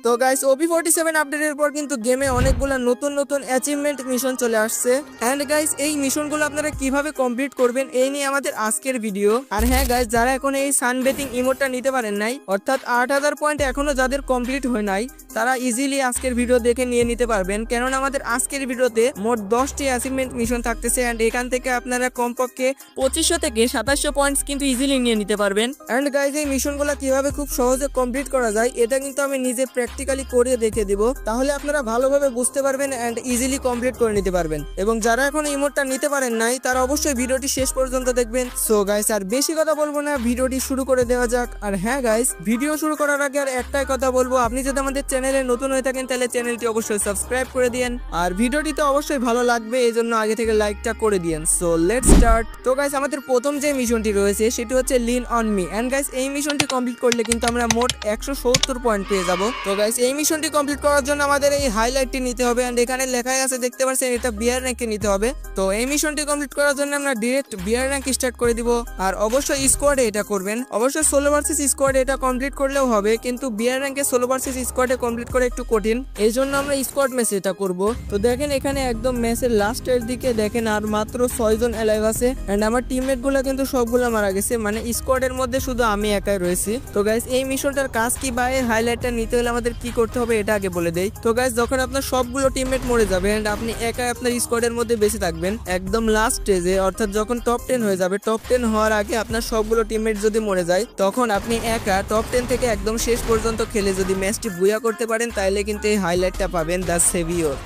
তো guys OP47 আপডেটের পর কিন্তু গেমে অনেকগুলো নতুন নতুন অ্যাচিভমেন্ট মিশন চলে আসছে। এন্ড গাইস এই মিশনগুলো আপনারা কিভাবে কমপ্লিট করবেন এই নিয়ে আমাদের আজকের ভিডিও। আর হ্যাঁ গাইস, যারা এখন এই সানবেথিং ইমোটটা নিতে পারেন নাই, অর্থাৎ 8000 পয়েন্ট এখনো যাদের কমপ্লিট হয় নাই, তারা ইজিলি আজকের ভিডিও দেখে নিয়ে নিতে পারবেন। কেননা আমাদের আজকের ভিডিওতে মোট 10টি অ্যাচিভমেন্ট মিশন থাকতেছে। এন্ড এখান থেকে আপনারা কমপক্ষে 2500 থেকে 2700 পয়েন্টস কিন্তু ইজিলি নিয়ে নিতে পারবেন। এন্ড গাইস এই মিশনগুলো কিভাবে খুব সহজে কমপ্লিট করা যায় এটা কিন্তু আমি নিজে প্র্যাকটিক্যালি করে দেখে দিব, তাহলে আপনারা ভালোভাবে বুঝতে পারবেন এন্ড ইজিলি কমপ্লিট করে নিতে পারবেন। এবং যারা এখন ইমোটটা নিতে পারেন নাই, তারা অবশ্যই ভিডিওটি শেষ পর্যন্ত দেখবেন। সো গাইস আর বেশি কথা বলবো না, ভিডিওটি শুরু করে দেওয়া যাক। আর হ্যাঁ গাইস, ভিডিও শুরু করার আগে আর একটাই কথা বলবো, আপনি যদি আমাদের চ্যানেলে নতুন হয়ে থাকেন তাহলে চ্যানেলটি অবশ্যই সাবস্ক্রাইব করে দিয়েন। আর ভিডিওটি তো অবশ্যই ভালো লাগবে, এই জন্য আগে থেকে লাইকটা করে দিয়েন। So let's start. তো গাইস আমাদের প্রথম যে মিশনটি রয়েছে সেটি হচ্ছে lean on me. And guys এই মিশনটি কমপ্লিট করলে কিন্তু আমরা মোট 170 পয়েন্ট পেয়ে যাব। তো গাইস এই মিশনটি কমপ্লিট করার জন্য আমাদের এই হাইলাইটটি নিতে হবে। এন্ড এখানে লেখাই আছে, দেখতে পাচ্ছেন, এটা বিয়ার র্যাঙ্কে নিতে হবে। তো এই মিশনটি কমপ্লিট করার জন্য আমরা ডাইরেক্ট বিয়ার র্যাঙ্ক স্টার্ট করে দিব। আর অবশ্যই স্কোয়াডে এটা করবেন, অবশ্যই সোলো ভার্সেস স্কোয়াডে এটা কমপ্লিট করলেও হবে, কিন্তু বিয়ার র্যাঙ্কে সোলো ভার্সেস স্কোয়াডে কমপ্লিট করে একটু কঠিন, এই জন্য আমরা স্কোয়াড ম্যাচে এটা করব। তো দেখেন এখানে একদম ম্যাচের লাস্টের দিকে দেখেন আর মাত্র 6 জন অ্যালাইভ আছে। এন্ড আমার টিমমেট গুলো কিন্তু সবগুলো মারা গেছে, মানে স্কোয়াডের মধ্যে শুধু আমি একাই রয়েছি। তো গাইস এই মিশনটার কাজ কি বা এই হাইলাইটটা নিতে হলে আমাদের কি করতে হবে এটা আগে বলে দেই। তো গাইস যখন আপনার সবগুলো টিমমেট মরে যাবে এন্ড আপনি একাই আপনার স্কোয়াডের মধ্যে বেঁচে থাকবেন, একদম লাস্ট স্টেজে, অর্থাৎ যখন টপ 10 হয়ে যাবে, টপ 10 হওয়ার আগে আপনার সবগুলো টিমমেট যদি মরে যায়, তখন আপনি একা টপ 10 থেকে একদম শেষ পর্যন্ত খেলে যদি ম্যাচটি বুয়া করতে পারেন, তাহলে কিন্তু এই হাইলাইটটা পাবেন, দ্য সেভিওর।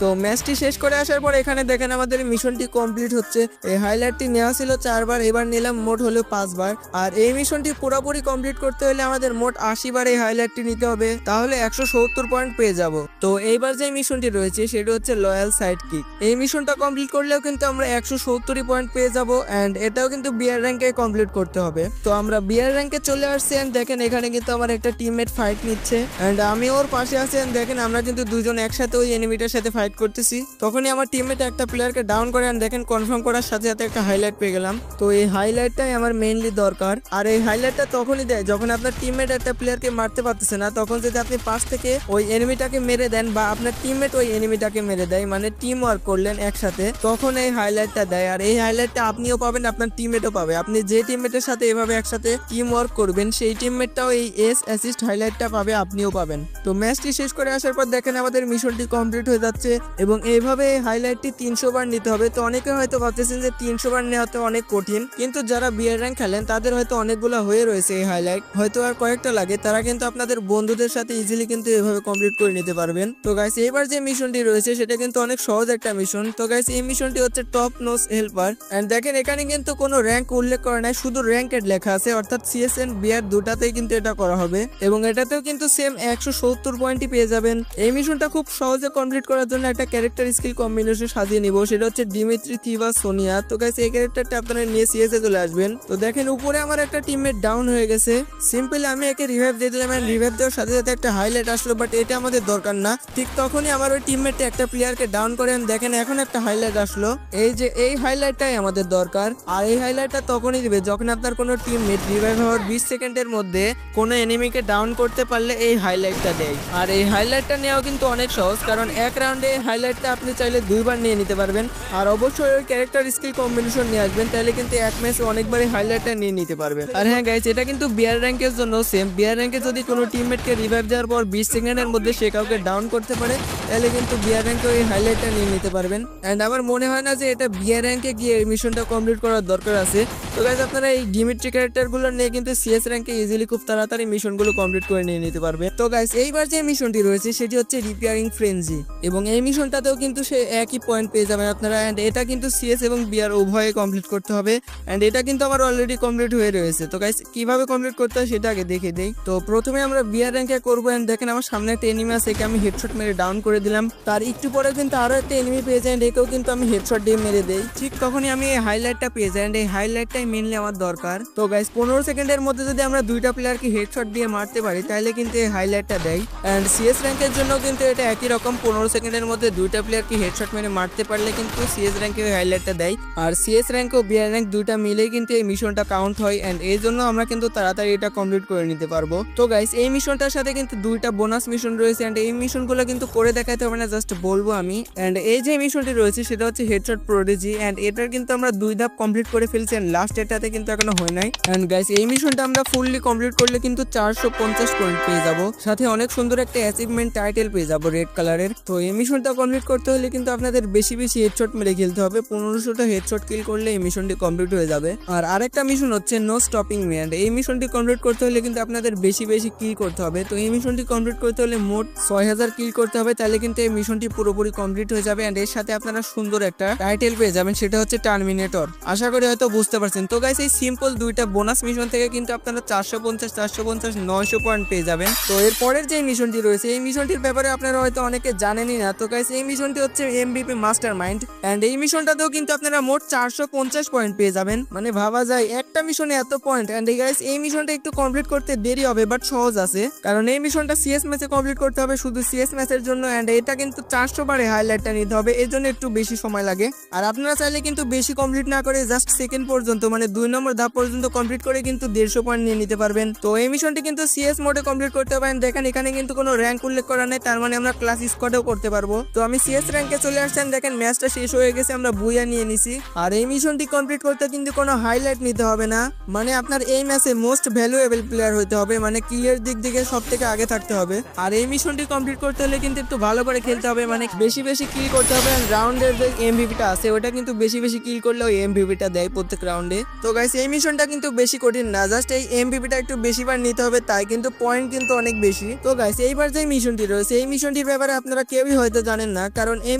তো ম্যাচটি শেষ করে আসার পর এখানে দেখেন আমাদের মিশনটি কমপ্লিট হচ্ছে। এই হাইলাইটটি নেওয়া ছিল 4 বার, এবার নিলাম মোট হলো 5 বার। আর এই মিশনটি পুরোপুরি কমপ্লিট করতে হলে আমাদের মোট 80 বার এই হাইলাইটটি নিতে হবে, তাহলে 170 পয়েন্ট পেয়ে যাব। তো এইবার যে মিশনটি রয়েছে সেটা হচ্ছে লয়াল সাইড কিক। এই মিশনটা কমপ্লিট করলেও কিন্তু আমরা 170 পয়েন্ট পেয়ে যাব। এন্ড এটাও কিন্তু বিয়ার র্যাঙ্কে কমপ্লিট করতে হবে। তো আমরা বিয়ার র্যাঙ্কে চলে আসছি। এন্ড দেখেন এখানে কিন্তু আমার একটা টিমমেট ফাইট নিচ্ছে, এন্ড আমি ওর পাশে আছি। এন্ড দেখেন আমরা কিন্তু দুজন একসাথে ওই এনিমিটার সাথে ফাইট করতেছি। তখনই আমার টিমমেট একটা প্লেয়ারকে ডাউন করে, আর দেখেন কনফার্ম করার সাথে সাথে একটা হাইলাইট পেয়ে গেলাম। তো এই হাইলাইটটাই আমার মেইনলি দরকার। আর এই হাইলাইটটা তখনই দেয় যখন আপনার টিমমেট একটা প্লেয়ারকে মারতে পারতেছে না, তখন যদি আপনি পাশ থেকে ওই এনিমিটাকে মেরে দেন বা আপনার টিমমেট ওই এনিমিটাকে মেরে দেয়, মানে টিম ওয়ার্ক করলেন একসাথে, তখন এই হাইলাইটটা দেয়। আর এই হাইলাইটটা আপনিও পাবেন, আপনার টিমমেটও পাবে। আপনি যে টিমমেটের সাথে এভাবে একসাথে টিম ওয়ার্ক করবেন, সেই টিমমেটটাও এই এস অ্যাসিস্ট হাইলাইটটা পাবে, আপনিও পাবেন। তো ম্যাচটি শেষ করে আসার পর দেখেন আমাদের মিশনটি কমপ্লিট হয়ে যাচ্ছে। এবং এইভাবে হাইলাইটটি 300 বার নিতে হবে। তো অনেকে হয়তো ভাবতেছেন যে 300 বার নেওয়াতে অনেক কঠিন, কিন্তু যারা বিয়ার র্যাঙ্ক খেলেন তাদের হয়তো অনেকগুলো হয়ে রয়েছে এই হাইলাইট, হয়তো আর কয়েকটা লাগে, তারা কিন্তু আপনাদের বন্ধুদের সাথে ইজিলি কিন্তু এভাবে কমপ্লিট করে নিতে পারবেন। তো গাইস এবার যে মিশনটি রয়েছে সেটা কিন্তু অনেক সহজ একটা মিশন। তো গাইস এই মিশনটি হচ্ছে টপ নোজ হেল্পার। এন্ড দেখেন এখানে কিন্তু কোনো র্যাঙ্ক উল্লেখ করা নাই, শুধু র্যাঙ্কেড লেখা আছে, অর্থাৎ সিএস এন্ড বিয়ার দুটাতেই কিন্তু এটা করা হবে। এবং এটাতেও কিন্তু সেম 170 পয়েন্টই পেয়ে যাবেন। এই মিশনটা খুব সহজে কমপ্লিট করার জন্য একটা ক্যারেক্টার স্কিল কম্বিনেশন সাজিয়ে নিব, সেটা হচ্ছে ডিমিত্রি থিভা সোনিয়া। তো গাইস এই ক্যারেক্টারটা আপনারা নিয়ে সিএসে চলে আসবেন। তো দেখেন উপরে আমার একটা টিমমেট ডাউন হয়ে গেছে, সিম্পলি আমি একে রিভাইভ দিয়ে দিলাম। এন্ড রিভাইভ দেওয়ার সাথে সাথে একটা হাইলাইট আসলো, বাট এটা আমাদের দরকার না। ঠিক তখনই আমার ওই টিমমেটটা একটা প্লেয়ারকে ডাউন করে, দেখেন এখন একটা হাইলাইট আসলো। এই যে এই হাইলাইটটাই আমাদের দরকার। আর এই হাইলাইটটা তখনই দিবে যখন আপনার কোনো টিমমেট রিভাইভ হওয়ার 20 সেকেন্ডের মধ্যে কোনো এনিমিকে ডাউন করতে পারলে এই হাইলাইটটা দেয়। আর এই হাইলাইটটা নেওয়া কিন্তু অনেক সহজ, কারণ এক রাউন্ডে এই হাইলাইটটা আপনি চাইলে 2 বার নিয়ে নিতে পারবেন। আর অবশ্যই ওই ক্যারেক্টার স্কিল কম্বিনেশন নিয়ে আসবেন, তাহলে কিন্তু এক ম্যাচে অনেকবারই হাইলাইটটা নিয়ে নিতে পারবেন। আর হ্যাঁ গাইস, এটা কিন্তু বিয়ার র্যাঙ্কের জন্য সেম। বিয়ার র্যাঙ্কে যদি কোনো টিমমেটকে রিভাইভ দেওয়ার পর 20 সেকেন্ডের মধ্যে সে কাউকে ডাউন করতে পারে, তাহলে কিন্তু বিয়ার র্যাঙ্কে ওই হাইলাইটটা নিয়ে নিতে পারবেন। এন্ড আমার মনে হয় না যে এটা বিয়ার র্যাঙ্কে গিয়ে এই মিশনটা কমপ্লিট করার দরকার আছে। তো গাইস আপনারা এই ডিমিট্রি ক্যারেক্টারগুলো নিয়ে কিন্তু সিএস র্যাঙ্কে ইজিলি খুব তাড়াতাড়ি মিশনগুলো কমপ্লিট করে নিয়ে নিতে পারবে। তো গাইস এইবার যে মিশনটি রয়েছে সেটি হচ্ছে রিপেয়ারিং ফ্রেঞ্জি। এবং এই মিশনটাতেও কিন্তু সে একই পয়েন্ট পেয়ে যাবেন আপনারা। এন্ড এটা কিন্তু সিএস এবং বিআর উভয়ে কমপ্লিট করতে হবে। এন্ড এটা কিন্তু আমার অলরেডি কমপ্লিট হয়ে রয়েছে। তো গাইস কিভাবে কমপ্লিট করতে হয় সেটা আগে দেখে দেই। তো প্রথমে আমরা বিআর র্যাঙ্কে করবো। এন্ড দেখেন আমার সামনে একটা এনিমি আছে, একে আমি হেডশট মেরে ডাউন করে দিলাম। তার একটু পরে কিন্তু আরো একটা এনিমি পেয়ে যায়, একেও কিন্তু আমি হেডশট দিয়ে মেরে দেই। ঠিক তখনই আমি এই হাইলাইটটা পেয়ে যাই। এন্ড এই হাইলাইটটাই মেনলি আমার দরকার। তো গাইস 15 সেকেন্ডের মধ্যে যদি আমরা দুইটা প্লেয়ারকে হেডশট দিয়ে মারতে পারি, তাহলে কিন্তু এই হাইলাইটটা দেয়। এন্ড সিএস র্যাঙ্কের জন্য কিন্তু এটা একই রকম, 15 সেকেন্ডের মধ্যে দুইটা প্লেয়ারকে হেডশট মেরে মারতে পারলে কিন্তু সিএস র্যাঙ্কে হাইলাইটটা দেয়। আর সিএস র্যাঙ্ক ও বিআর র্যাঙ্ক দুইটা মিলেই কিন্তু এই মিশনটা কাউন্ট হয় এন্ড এই জন্য আমরা কিন্তু তাড়াতাড়ি এটা কমপ্লিট করে নিতে পারবো। তো গাইস এই মিশনটার সাথে কিন্তু দুইটা বোনাস মিশন রয়েছে এন্ড এই মিশনগুলো কিন্তু করে দেখাতে হবে না, জাস্ট বলবো আমি। এন্ড এই যে মিশনটি রয়েছে সেটা হচ্ছে হেডশট প্রোডিজি এন্ড এটার কিন্তু আমরা 2 ধাপ কমপ্লিট করে ফেলছি এন্ড লাস্ট এটাতে কিন্তু এখনো হয় নাই। এন্ড গাইস এই মিশনটা আমরা ফুললি কমপ্লিট করলে কিন্তু 450 পয়েন্ট পেয়ে যাব, সাথে অনেক সুন্দর একটা অ্যাচিভমেন্ট টাইটেল পেয়ে যাব রেড কালারের। তো এই মিশনটা কমপ্লিট করতে হলে কিন্তু আপনাদের বেশি বেশি হেডশট মেরে খেলতে হবে। 1500টা হেডশট কিল করলে এই মিশনটি কমপ্লিট হয়ে যাবে। আর আরেকটা মিশন হচ্ছে নো স্টপিং মি এন্ড এই মিশনটি কমপ্লিট করতে হলে কিন্তু আপনাদের বেশি বেশি কিল করতে হবে। তো এই মিশনটি কমপ্লিট করতে হলে মোট 6000 কিল করতে হবে, তাহলে কিন্তু এই মিশনটি পুরোপুরি কমপ্লিট হয়ে যাবে এন্ড এর সাথে আপনারা সুন্দর একটা টাইটেল পেয়ে যাবেন, সেটা হচ্ছে টার্মিনেটর। আশা করি হয়তো বুঝতে পারছেন। তো গাইস এই সিম্পল দুইটা বোনাস মিশন থেকে কিন্তু আপনারা 450 900 পয়েন্ট পেয়ে যাবেন। তো এর পরের যে মিশনটি রয়েছে এই মিশনটির ব্যাপারে আপনারা হয়তো অনেকে জানেনই না। তো গাইস এই মিশনটি হচ্ছে এমভিপি মাস্টারমাইন্ড এন্ড এই মিশনটাতেও কিন্তু আপনারা মোট 450 পয়েন্ট পেয়ে যাবেন। মানে ভাবা যায় একটা মিশনে এত পয়েন্ট। এন্ড গাইস এই মিশনটা একটু কমপ্লিট করতে দেরি হবে বাট সহজ আছে, কারণ এই মিশনটা সিএস ম্যাচে কমপ্লিট করতে হবে, শুধু সিএস ম্যাচের জন্য। এন্ড এটা কিন্তু 400 বারে হাইলাইটটা নিতে হবে, এর জন্য একটু বেশি সময় লাগে। আর আপনারা চাইলে কিন্তু বেশি কমপ্লিট না করে জাস্ট সেকেন্ড পর্যন্ত মানে 2 নম্বর ধাপ পর্যন্ত কমপ্লিট করে কিন্তু 150 পয়েন্ট নিয়ে নিতে পারবেন। তো এই মিশনটি কিন্তু সিএস মোডে কমপ্লিট করতে পারেন। দেখেন এখানে কিন্তু কোনো র্যাঙ্ক উল্লেখ করা নেই, তার মানে আমরা ক্লাস স্কোয়াডেও করতে পারবো। তো আমি সিএস র্যাঙ্কে চলে আসছেন, দেখেন ম্যাচটা শেষ হয়ে গেছে, আমরা বুইয়া নিয়ে নিছি। আর এই মিশনটি কমপ্লিট করতে কিন্তু কোনো হাইলাইট নিতে হবে না, মানে আপনার এই ম্যাচে মোস্ট ভ্যালুয়েবল প্লেয়ার হতে হবে, মানে কিলের দিক থেকে সব থেকে আগে থাকতে হবে। আর এই মিশনটি কমপ্লিট করতে হলে কিন্তু একটু ভালো করে খেলতে হবে, মানে বেশি বেশি কিল করতে হবে। আর রাউন্ডের যে এমভিপিটা আছে ওটা কিন্তু বেশি বেশি কিল করলে ওই এমভিপিটা দেয় প্রত্যেক রাউন্ডে। তো গাইস এই মিশনটা কিন্তু বেশি কঠিন না, জাস্ট এই এমভিপিটা একটু বেশিবার নিতে হবে, তাই কিন্তু পয়েন্ট কিন্তু অনেক বেশি। তো গাইস এইবার যে মিশনটি রয়েছে এই মিশনটির ব্যাপারে আপনারা কেউই হয়তো জানেন না, কারণ এই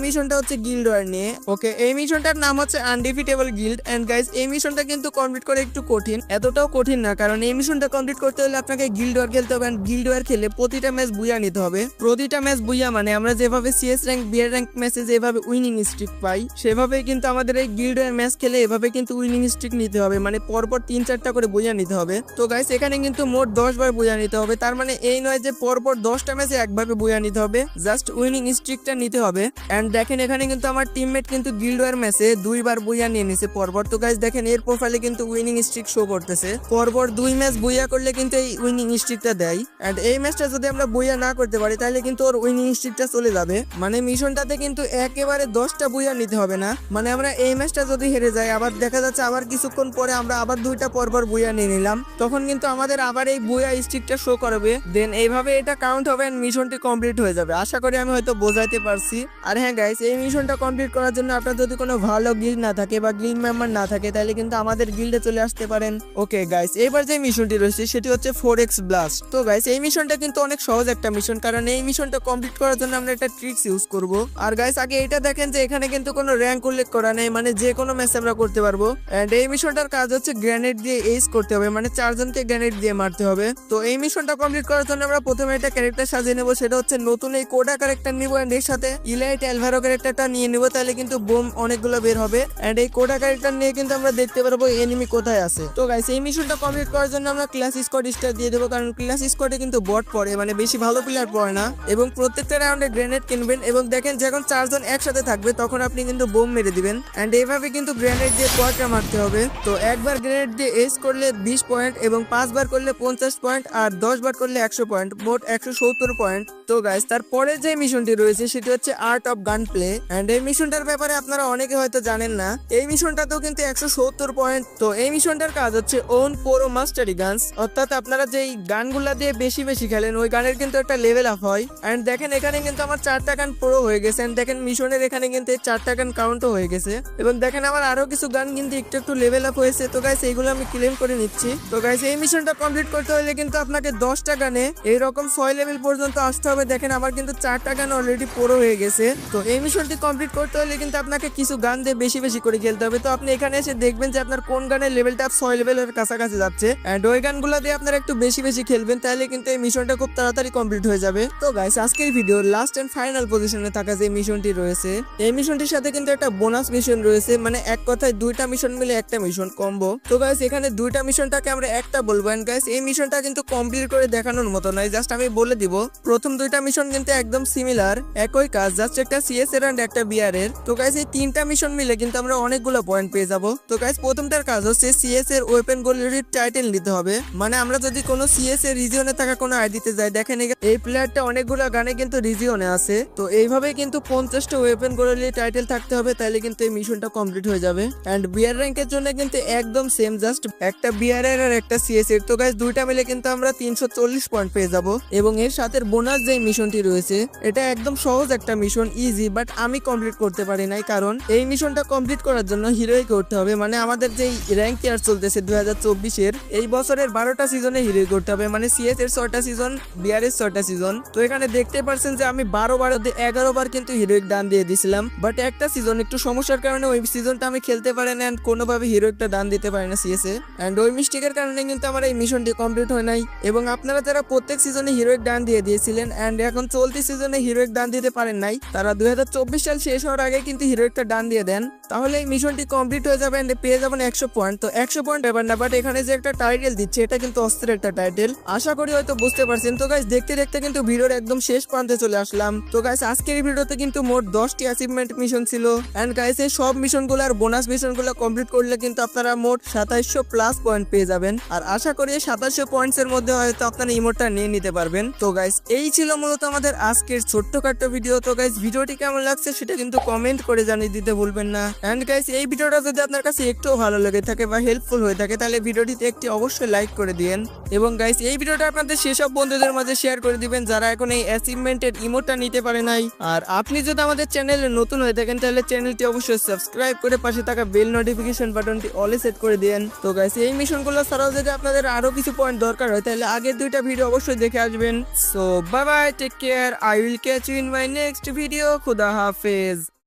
মিশনটা হচ্ছে গিল্ড ওয়ার নিয়ে। ওকে, এই মিশনটার নাম হচ্ছে আনডিফিটেবল গিল্ড এন্ড গাইস এই মিশনটা কিন্তু কমপ্লিট করে একটু কঠিন, এতটাও কঠিন না, কারণ এই মিশনটা কমপ্লিট করতে হলে আপনাকে গিল্ড ওয়ার খেলতে হবে। গিল্ড ওয়ার খেলে প্রতিটা ম্যাচ বুইয়া নিতে হবে। প্রতিটা ম্যাচ বুইয়া মানে আমরা যেভাবে সিএস র্যাঙ্ক বিআর র্যাঙ্ক ম্যাচে যেভাবে উইনিং স্ট্রিক পাই সেভাবে কিন্তু আমাদের এই গিল্ড ওয়ার ম্যাচ খেলে এভাবে কিন্তু উইনিং স্ট্রিক নিতে হবে, মানে পরপর 3-4টা করে বুইয়া নিতে হবে। তো গাইস এখানে কিন্তু মোট 10 বার বুইয়া নিতে হবে, তার মানে এই নয় যে পরপর 10টা ম্যাচে একভাবে বুইয়া নিতে হবে, জাস্ট উইনিং স্ট্রিকটা নিতে হবে। এন্ড দেখেন এখানে কিন্তু আমার টিমমেট কিন্তু গিল্ড ওয়ার ম্যাচে 2 বার বুইয়া নিয়ে নিছে পরপর। তো গাইস দেখেন এর প্রোফাইলে কিন্তু উইনিং স্ট্রিক শো করতেছে, পরপর 2 ম্যাচ বুইয়া করলে কিন্তু এই উইনিং স্ট্রিকটা দেয়। এন্ড এই ম্যাচটা যদি আমরা বুইয়া না করতে পারি তাহলে কিন্তু ওর উইনিং স্ট্রিকটা চলে যাবে। মানে মিশনটাতে কিন্তু একেবারে 10টা বুইয়া নিতে হবে না, মানে আমরা এই ম্যাচটা যদি হেরে যাই আবার দেখা যাচ্ছে আবার কিছুক্ষণ পরে আমরা আবার 2টা পরপর বুইয়া নিয়ে নিলাম, তখন কিন্তু আমাদের আবার এই বুইয়া স্ট্রিকটা শো করবে, দেন এইভাবে এটা কাউন্ট হবে এন্ড মিশনটি কমপ্লিট হয়ে যাবে। আশা করি আমি হয়তো বোঝাইতে পারছি। আর হ্যাঁ গাইস এই মিশনটা কমপ্লিট করার জন্য আপনার যদি কোনো ভালো গিল্ড না থাকে বা গিল্ড মেম্বার না থাকে তাহলে কিন্তু আমাদের গিল্ডে চলে আসতে পারেন। ওকে গাইস এবার যে মিশনটি রয়েছে সেটি হচ্ছে 4x ব্লাস্ট। তো গাইস এই মিশনটা কিন্তু অনেক সহজ একটা মিশন, কারণ এই মিশনটা কমপ্লিট করার জন্য আমরা একটা ট্রিক্স ইউজ করব। আর গাইস আগে এটা দেখেন যে এখানে কিন্তু কোনো র্যাঙ্ক উল্লেখ করা নেই, মানে যে কোনো ম্যাচ আমরা করতে পারবো। এন্ড এই মিশনটার কাজ হচ্ছে গ্রেনেড দিয়ে এইস করতে হবে, মানে 4 জনকে গ্রেনেড দিয়ে মারতে হবে। তো এই মিশনটা কমপ্লিট করার জন্য আমরা প্রথমে একটা ক্যারেক্টার সাজিয়ে নেব, সেটা হচ্ছে নতুন এই কোডা ক্যারেক্টার নিব এন্ড এর সাথে ইলাইট অ্যালভারো ক্যারেক্টারটা নিয়ে নেব, তাহলে কিন্তু বোম অনেকগুলো বের হবে। এন্ড এই কোডা ক্যারেক্টার নিয়ে কিন্তু আমরা দেখতে পারবো এনিমি কোথায় আছে। তো গাইস এই মিশনটা কমপ্লিট করার জন্য আমরা ক্লাস স্কোয়াড স্টার দিয়ে দেবো, কারণ ক্লাস স্কোয়াডে কিন্তু বট পড়ে, মানে বেশি ভালো প্লেয়ার পড়ে না। এবং প্রত্যেকটা রাউন্ডে গ্রেনেড কিনবেন এবং দেখেন যখন 4 জন একসাথে থাকবে তখন আপনি কিন্তু বোম মেরে দিবেন। এন্ড এইভাবে কিন্তু গ্রেনেড দিয়ে কোয়াডটা মারতে হবে। তো একবার গ্রেনেড দিয়ে এস করলে 20 পয়েন্ট এবং 5 বার করলে 50 পয়েন্ট আর 10 বার করলে 100 পয়েন্ট, মোট 170 পয়েন্ট। তো গাইস তারপরে যে মিশনটি রয়েছে সেটি হচ্ছে আর্ট অফ গান প্লে এন্ড এই মিশনটার ব্যাপারে আপনারা অনেকে হয়তো জানেন না। এই মিশনটাতেও কিন্তু 170 পয়েন্ট। তো এই মিশনটার কাজ হচ্ছে ওন প্রো মাস্টারি গানস, অর্থাৎ আপনারা যেই গানগুলা দিয়ে বেশি বেশি খেলেন ওই গানের কিন্তু একটা লেভেল আপ হয়। এন্ড দেখেন এখানে কিন্তু আমার 4টা গান প্রো হয়ে গেছে এন্ড দেখেন মিশনের এখানে কিন্তু 4টা গান কাউন্টও হয়ে গেছে এবং দেখেন আমার আরো কিছু গান কিন্তু একটু লেভেল আপ হয়েছে। তো গাইস এইগুলো আমি ক্লেম করে নিচ্ছি। তো গাইস এই মিশনটা কমপ্লিট করতে হলে কিন্তু আপনাকে 10টা গানে এইরকম 6 লেভেল পর্যন্ত আসতে হবে। দেখেন আমার কিন্তু 4টা গান অলরেডি প্রো হয়ে গেছে। তো এই মিশনটি কমপ্লিট করতে হলে কিন্তু আপনাকে কিছু গান দিয়ে বেশি বেশি করে খেলতে হবে। তো আপনি এখানে এসে দেখবেন যে আপনার কোন গানের লেভেলটা 6 লেভেলের কাছাকাছি যাচ্ছে এন্ড ওই গানগুলো দিয়ে আপনারা একটু বেশি বেশি খেলবেন, তাহলে কিন্তু এই মিশনটা খুব তাড়াতাড়ি কমপ্লিট হয়ে যাবে। তো গাইস আজকের ভিডিও লাস্ট এন্ড ফাইনাল পজিশনে থাকা যে মিশনটি রয়েছে এই মিশনটির সাথে কিন্তু একটা বোনাস মিশন রয়েছে, মানে এক কথায় 2টা মিশন মিলে একটা মিশন কম্বো। তো গাইস এখানে 2টা মিশনটাকে আমরা একটা বলবো এন্ড গাইস এই মিশনটা কিন্তু কমপ্লিট করে দেখানোর মতো নয়, জাস্ট আমি বলে দিব প্রথম 2টা মিশন কিন্তু একদম সিমিলার, একই একই কাজ, জাস্ট একটা সিএস এর এন্ড একটা বিআর এর। তো গাইস এই তিনটা মিশন মিলে কিন্তু আমরা অনেকগুলো পয়েন্ট পেয়ে যাব। তো গাইস প্রথমটার কাজ হচ্ছে সিএস এর ওয়েপন গ্যালারির টাইটেল নিতে হবে। মানে আমরা যদি কোনো সিএস এর রিজিয়নে থাকা কোনো আইডিতে যাই, দেখেন এই প্লেয়ারটা অনেকগুলো গানে কিন্তু রিজিয়নে আছে। তো এইভাবে কিন্তু 50টা ওয়েপন গ্যালারির টাইটেল থাকতে হবে, তাহলে কিন্তু এই মিশনটা কমপ্লিট হয়ে যাবে। এন্ড বিআর র্যাঙ্কের জন্য কিন্তু একদম সেম, জাস্ট একটা বিআর এর আর একটা সিএস এর। তো গাইস দুইটা মিলে কিন্তু আমরা 340 পয়েন্ট পেয়ে যাব। এবং এর সাথে বোনাস যে মিশনটি রয়েছে, এটা একদম সহজ একটা মিশন, ইজি, বাট আমি কমপ্লিট করতে পারি নাই, কারণ এই মিশনটা কমপ্লিট করার জন্য হিরোই করতে হবে। মানে আমাদের যে র্যাঙ্ক ইয়ার চলতেছে 2024 এই বছরের 12টা সিজনে হিরোই করতে হবে, মানে সিএস এর 6টা সিজন, বিআর এর 6টা সিজন। তো এখানে দেখতে পারছেন যে আমি 11 বার কিন্তু হিরোইক ডান দিয়ে দিছিলাম, বাট একটা সিজন একটু সমস্যার কারণে ওই সিজনটা আমি খেলতে পারি না, এন্ড কোনোভাবে হিরোইকটা ডান দিতে পারি না সিএস এ। এন্ড ওই মিস্টেকের কারণে কিন্তু আমার এই মিশনটি কমপ্লিট হয় নাই। এবং আপনারা যারা প্রত্যেক সিজনে হিরোইক ডান দিয়ে দিয়েছিলেন এন্ড এখন চলতি সিজনে হিরোইক ডান দিতে পারেন নাই, তারা 2024 সাল শেষ হওয়ার আগে কিন্তু হিরোইকটা ডান দিয়ে দেন, তাহলে এই মিশনটি কমপ্লিট হয়ে যাবে এন্ড পেয়ে যাবেন 100 পয়েন্ট। তো 100 পয়েন্ট এবার না, বাট এখানে যে একটা টাইটেল দিচ্ছে এটা কিন্তু অস্ত্রের একটা টাইটেল, আশা করি হয়তো বুঝতে পারছেন। তো গাইস দেখতে দেখতে কিন্তু ভিডিওর একদম শেষ প্রান্তে চলে আসলাম। তো গাইস আজকের এই ভিডিওতে কিন্তু মোট 10টি অ্যাচিভমেন্ট মিশন ছিল। এন্ড গাইস এই সব মিশনগুলো আর বোনাস মিশনগুলো কমপ্লিট করলে কিন্তু আপনারা মোট 2700 প্লাস পয়েন্ট পেয়ে যাবেন। আর আশা করি 2700 পয়েন্টস এর মধ্যে হয়তো আপনারা ইমোটটা নিয়ে নিতে পারবেন। তো গাইস এই ছিল মূলত আমাদের আজকের ছোট্টখাট্ট ভিডিও। তো গাইস ভিডিওটি কেমন লাগছে সেটা কিন্তু কমেন্ট করে জানিয়ে দিতে ভুলবেন না। এন্ড গাইস এই ভিডিওটা যদি আপনার কাছে একটু ভালো লেগে থাকে বা হেল্পফুল হয়ে থাকে, তাহলে ভিডিওটিতে একটি অবশ্যই লাইক করে দিয়েন। এবং গাইস এই ভিডিওটা আপনাদের সেসব বন্ধুদের মাঝে শেয়ার করে দিবেন যারা এখন এই অ্যাচিভমেন্টের ইমোটটা নিতে পারে নাই। আর আপনি যদি আমাদের চ্যানেলে নতুন হয়ে থাকেন, তাহলে চ্যানেলটি অবশ্যই সাবস্ক্রাইব করে পাশে থাকা বেল নোটিফিকেশন বাটনটি অলে সেট করে দিন। তো গাইস এই মিশনগুলো ছাড়াও যদি আপনাদের আরো কিছু পয়েন্ট দরকার হয়, তাহলে আগের দুইটা ভিডিও অবশ্যই দেখে আসবেন। So bye bye, take care, I will catch you in my next video. খুদা হাফেজ।